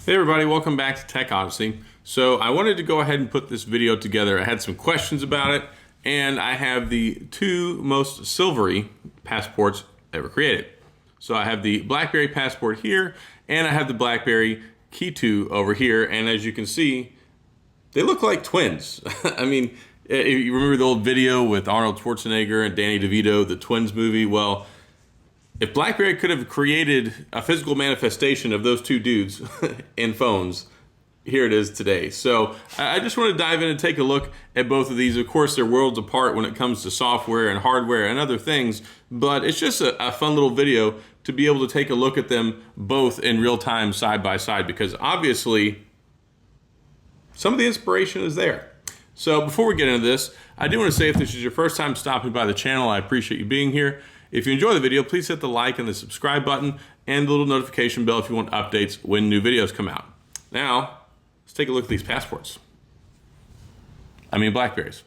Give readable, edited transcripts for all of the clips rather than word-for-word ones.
Hey everybody, welcome back to Tech Odyssey. So I wanted to go ahead and put this video together. I had some questions about it, and I have the two most silvery passports ever created. So I have the BlackBerry Passport here, and I have the BlackBerry KEY2 over here, and as you can see, they look like twins. I mean, you remember the old video with Arnold Schwarzenegger and Danny DeVito, the Twins movie? Well, if BlackBerry could have created a physical manifestation of those two dudes in phones, here it is today. So I just want to dive in and take a look at both of these. Of course, they're worlds apart when it comes to software and hardware and other things, but it's just a fun little video to be able to take a look at them both in real time, side by side, because obviously some of the inspiration is there. So before we get into this, I do want to say if this is your first time stopping by the channel, I appreciate you being here. If you enjoy the video, please hit the like and the subscribe button and the little notification bell if you want updates when new videos come out. Now, let's take a look at these passports. I mean, Blackberries.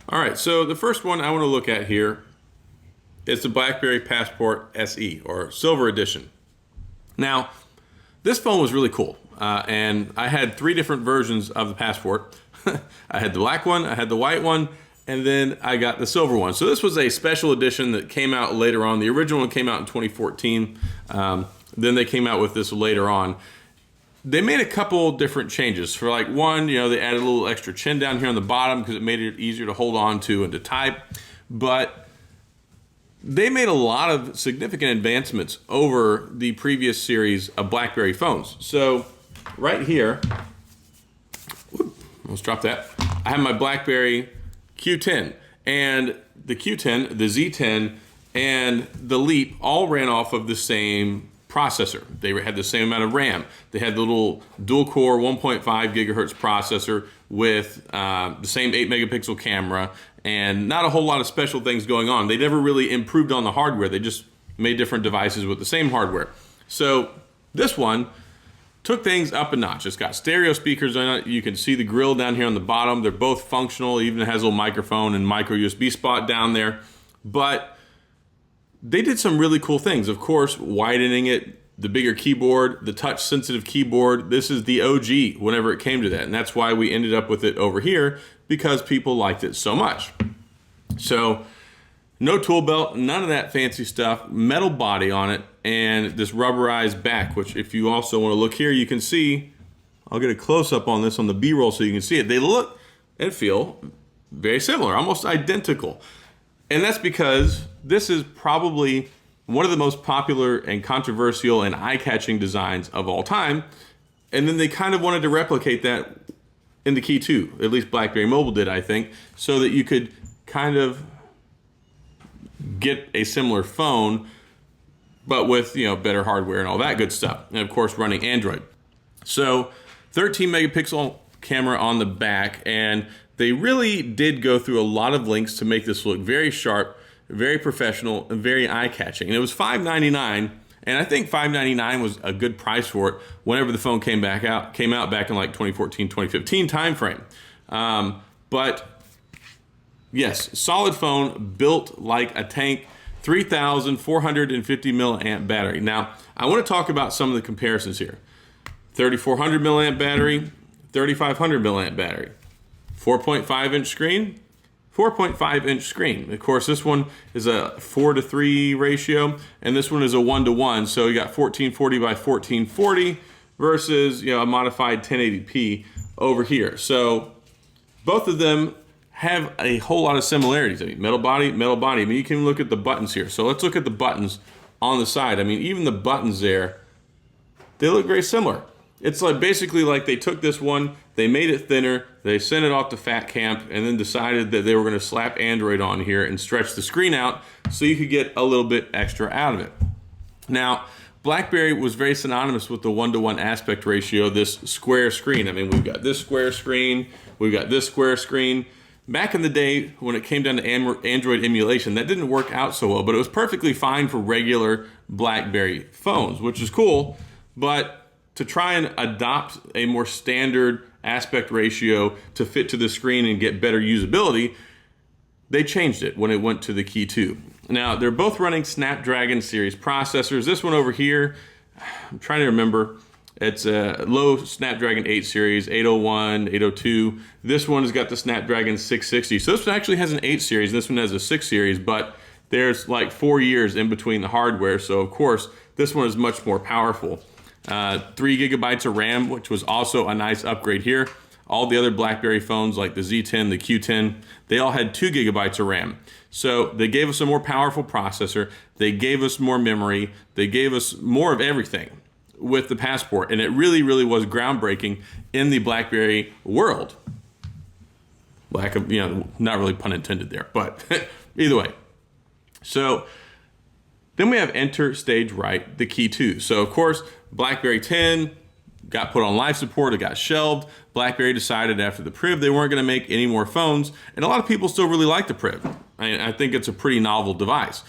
All right, so the first one I want to look at here is the BlackBerry Passport SE, or Silver Edition. Now, this phone was really cool, and I had three different versions of the Passport. I had the black one, I had the white one, and then I got the silver one. So this was a special edition that came out later on. The original one came out in 2014. Then they came out with this later on. They made a couple different changes. For like one, you know, they added a little extra chin down here on the bottom because it made it easier to hold on to and to type. But they made a lot of significant advancements over the previous series of BlackBerry phones. So right here, let's drop that. I have my BlackBerry Q10, and the Q10, the Z10, and the Leap all ran off of the same processor. They had the same amount of RAM. They had the little dual-core 1.5 gigahertz processor with the same 8 megapixel camera, and not a whole lot of special things going on. They never really improved on the hardware. They just made different devices with the same hardware. So this one took things up a notch. It's got stereo speakers on it. You can see the grill down here on the bottom. They're both functional. It even has a little microphone and micro USB spot down there. But they did some really cool things. Of course, widening it, the bigger keyboard, the touch sensitive keyboard. This is the OG whenever it came to that. And that's why we ended up with it over here, because people liked it so much. So no tool belt, none of that fancy stuff, metal body on it, and this rubberized back, which if you also want to look here, you can see, I'll get a close up on this on the B-roll so you can see it. They look and feel very similar, almost identical. And that's because this is probably one of the most popular and controversial and eye-catching designs of all time. And then they kind of wanted to replicate that in the KEY2, at least BlackBerry Mobile did, I think, so that you could kind of get a similar phone, but with, you know, better hardware and all that good stuff. And of course, running Android. So 13 megapixel camera on the back, and they really did go through a lot of links to make this look very sharp, very professional, and very eye-catching. And it was $599, and I think $599 was a good price for it whenever the phone came out back in like 2014, 2015 timeframe. But yes, solid phone, built like a tank, 3,450 milliamp battery. Now, I want to talk about some of the comparisons here. 3,400 milliamp battery, 3,500 milliamp battery. 4.5 inch screen, 4.5 inch screen. Of course, this one is a 4:3 ratio, and this one is a 1:1. So you got 1440 by 1440 versus, you know, a modified 1080p over here. So both of them have a whole lot of similarities. I mean, metal body, metal body. I mean, you can look at the buttons here. So let's look at the buttons on the side. I mean, even the buttons there, they look very similar. It's like basically like they took this one, they made it thinner, they sent it off to Fat Camp, and then decided that they were going to slap Android on here and stretch the screen out so you could get a little bit extra out of it. Now, BlackBerry was very synonymous with the 1:1 aspect ratio, this square screen. I mean, we've got this square screen, we've got this square screen. Back in the day, when it came down to Android emulation, that didn't work out so well, but it was perfectly fine for regular BlackBerry phones, which is cool. But to try and adopt a more standard aspect ratio to fit to the screen and get better usability, they changed it when it went to the Key 2. Now, they're both running Snapdragon series processors. This one over here, I'm trying to remember, it's a low Snapdragon 8 series, 801, 802. This one has got the Snapdragon 660. So this one actually has an 8 series, and this one has a 6 series, but there's like 4 years in between the hardware. So of course, this one is much more powerful. 3 gigabytes of RAM, which was also a nice upgrade here. All the other BlackBerry phones like the Z10, the Q10, they all had 2 gigabytes of RAM. So they gave us a more powerful processor. They gave us more memory. They gave us more of everything with the Passport. And it really, really was groundbreaking in the BlackBerry world. Lack of, not really pun intended there, but either way. So then we have enter stage right, the Key 2. So of course, BlackBerry 10 got put on life support, it got shelved. BlackBerry decided after the Priv they weren't going to make any more phones, and a lot of people still really like the Priv. I think it's a pretty novel device.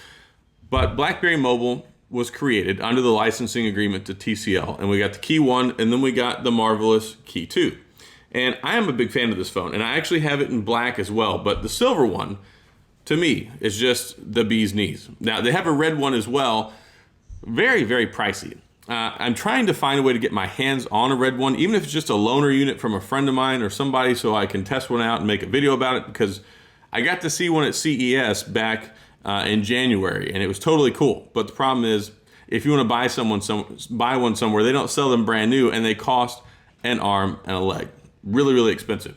But BlackBerry Mobile was created under the licensing agreement to TCL, and we got the Key 1, and then we got the marvelous Key 2. And I am a big fan of this phone, and I actually have it in black as well, but the silver one, to me, is just the bee's knees. Now, they have a red one as well, very, very pricey. I'm trying to find a way to get my hands on a red one, even if it's just a loaner unit from a friend of mine or somebody, so I can test one out and make a video about it, because I got to see one at CES back in January, and it was totally cool. But the problem is, if you want to buy one somewhere, they don't sell them brand new, and they cost an arm and a leg. Really, really expensive.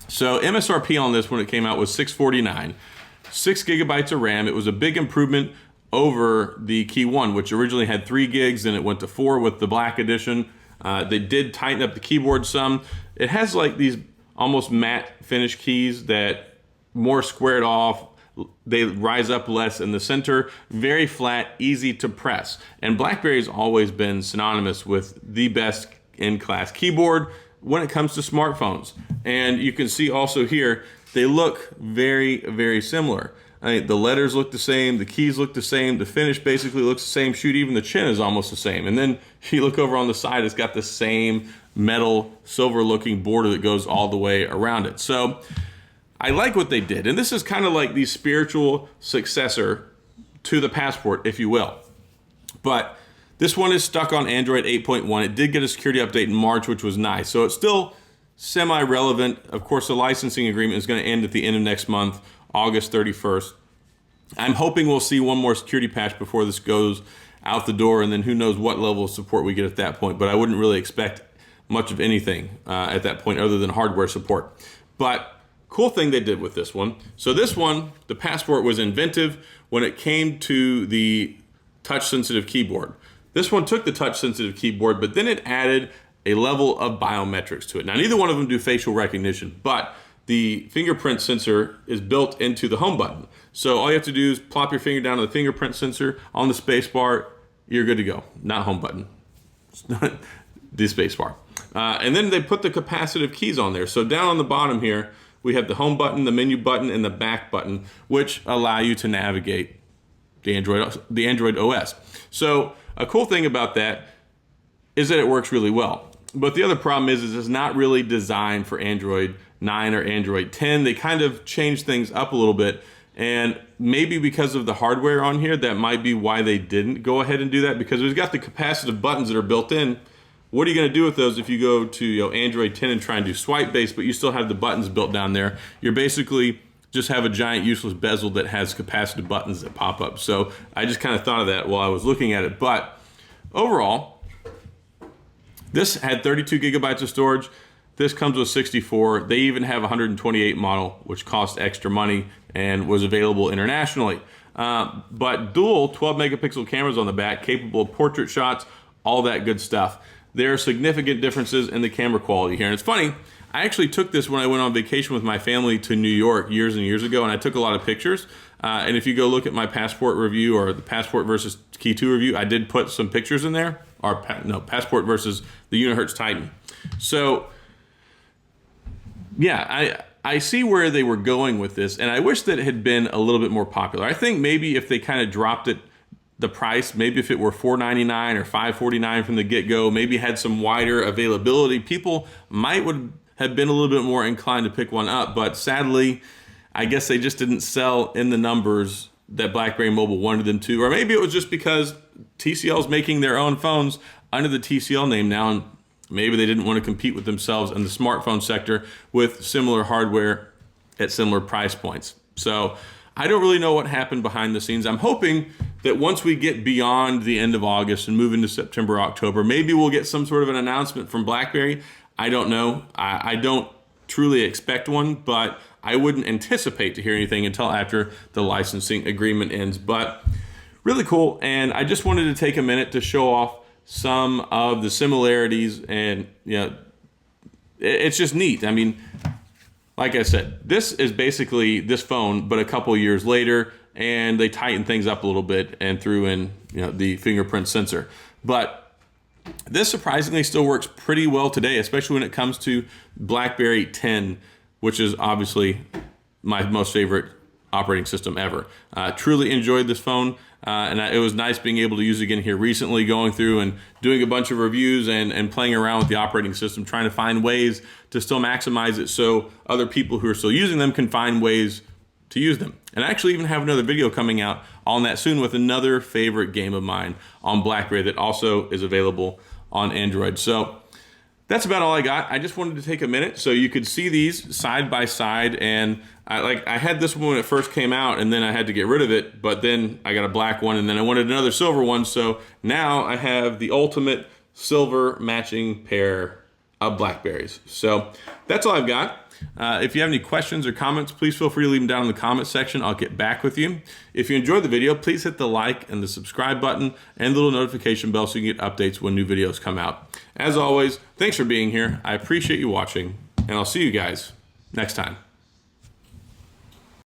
So MSRP on this when it came out was $649, 6 gigabytes of RAM. It was a big improvement over the Key 1, which originally had 3 gigs, and it went to 4 with the black edition. They did tighten up the keyboard some. It has like these almost matte finish keys that more squared off. They rise up less in the center, very flat, easy to press. And BlackBerry's always been synonymous with the best in-class keyboard when it comes to smartphones. And you can see also here, they look very, very similar. The letters look the same, the keys look the same, the finish basically looks the same. Shoot, even the chin is almost the same. And then if you look over on the side, it's got the same metal, silver-looking border that goes all the way around it. So I like what they did. And this is kind of like the spiritual successor to the Passport, if you will. But this one is stuck on Android 8.1. It did get a security update in March, which was nice. So it's still semi-relevant. Of course, the licensing agreement is going to end at the end of next month, August 31st. I'm hoping we'll see one more security patch before this goes out the door, and then who knows what level of support we get at that point. But I wouldn't really expect much of anything at that point other than hardware support. But cool thing they did with this one. So this one, the Passport, was inventive when it came to the touch-sensitive keyboard. This one took the touch-sensitive keyboard, but then it added a level of biometrics to it. Now, neither one of them do facial recognition, but the fingerprint sensor is built into the home button. So all you have to do is plop your finger down on the fingerprint sensor on the space bar, you're good to go. Not home button, it's not the space bar. And then they put the capacitive keys on there. So down on the bottom here, we have the home button, the menu button, and the back button, which allow you to navigate the Android OS. So a cool thing about that is that it works really well. But the other problem is it's not really designed for Android 9 or Android 10. They kind of changed things up a little bit, and maybe because of the hardware on here, that might be why they didn't go ahead and do that, because we've got the capacitive buttons that are built in. What are you going to do with those if you go to Android 10 and try and do swipe based, but you still have the buttons built down there? You're basically just have a giant useless bezel that has capacitive buttons that pop up. So I just kind of thought of that while I was looking at it. But overall, this had 32 gigabytes of storage. This comes with 64. They even have 128 model, which cost extra money and was available internationally. But dual 12 megapixel cameras on the back, capable of portrait shots, all that good stuff. There are significant differences in the camera quality here. And it's funny, I actually took this when I went on vacation with my family to New York years and years ago, and I took a lot of pictures. And if you go look at my Passport review or the Passport versus Key 2 review, I did put some pictures in there. Passport versus the Unihertz Titan. So yeah, I see where they were going with this, and I wish that it had been a little bit more popular. I think maybe if they kind of dropped it the price. Maybe if it were $499 or $549 from the get-go, maybe had some wider availability, people would have been a little bit more inclined to pick one up. But sadly, I guess they just didn't sell in the numbers that BlackBerry Mobile wanted them to. Or maybe it was just because TCL is making their own phones under the TCL name now, and maybe they didn't want to compete with themselves in the smartphone sector with similar hardware at similar price points. So I don't really know what happened behind the scenes. I'm hoping that once we get beyond the end of August and move into September, October, maybe we'll get some sort of an announcement from BlackBerry. I don't know. I don't truly expect one, but I wouldn't anticipate to hear anything until after the licensing agreement ends. But really cool, and I just wanted to take a minute to show off some of the similarities, and it's just neat. I mean, like I said, this is basically this phone, but a couple years later, and they tightened things up a little bit and threw in the fingerprint sensor. But this surprisingly still works pretty well today, especially when it comes to BlackBerry 10, which is obviously my most favorite operating system ever. Truly enjoyed this phone, and it was nice being able to use it again here recently, going through and doing a bunch of reviews and playing around with the operating system, trying to find ways to still maximize it so other people who are still using them can find ways to use them. And I actually even have another video coming out on that soon with another favorite game of mine on BlackBerry that also is available on Android. So that's about all I got. I just wanted to take a minute so you could see these side by side. And I had this one when it first came out, and then I had to get rid of it, but then I got a black one, and then I wanted another silver one. So now I have the ultimate silver matching pair of BlackBerries. So that's all I've got. If you have any questions or comments, please feel free to leave them down in the comment section. I'll get back with you. If you enjoyed the video, please hit the like and the subscribe button and the little notification bell so you can get updates when new videos come out. As always, thanks for being here. I appreciate you watching, and I'll see you guys next time.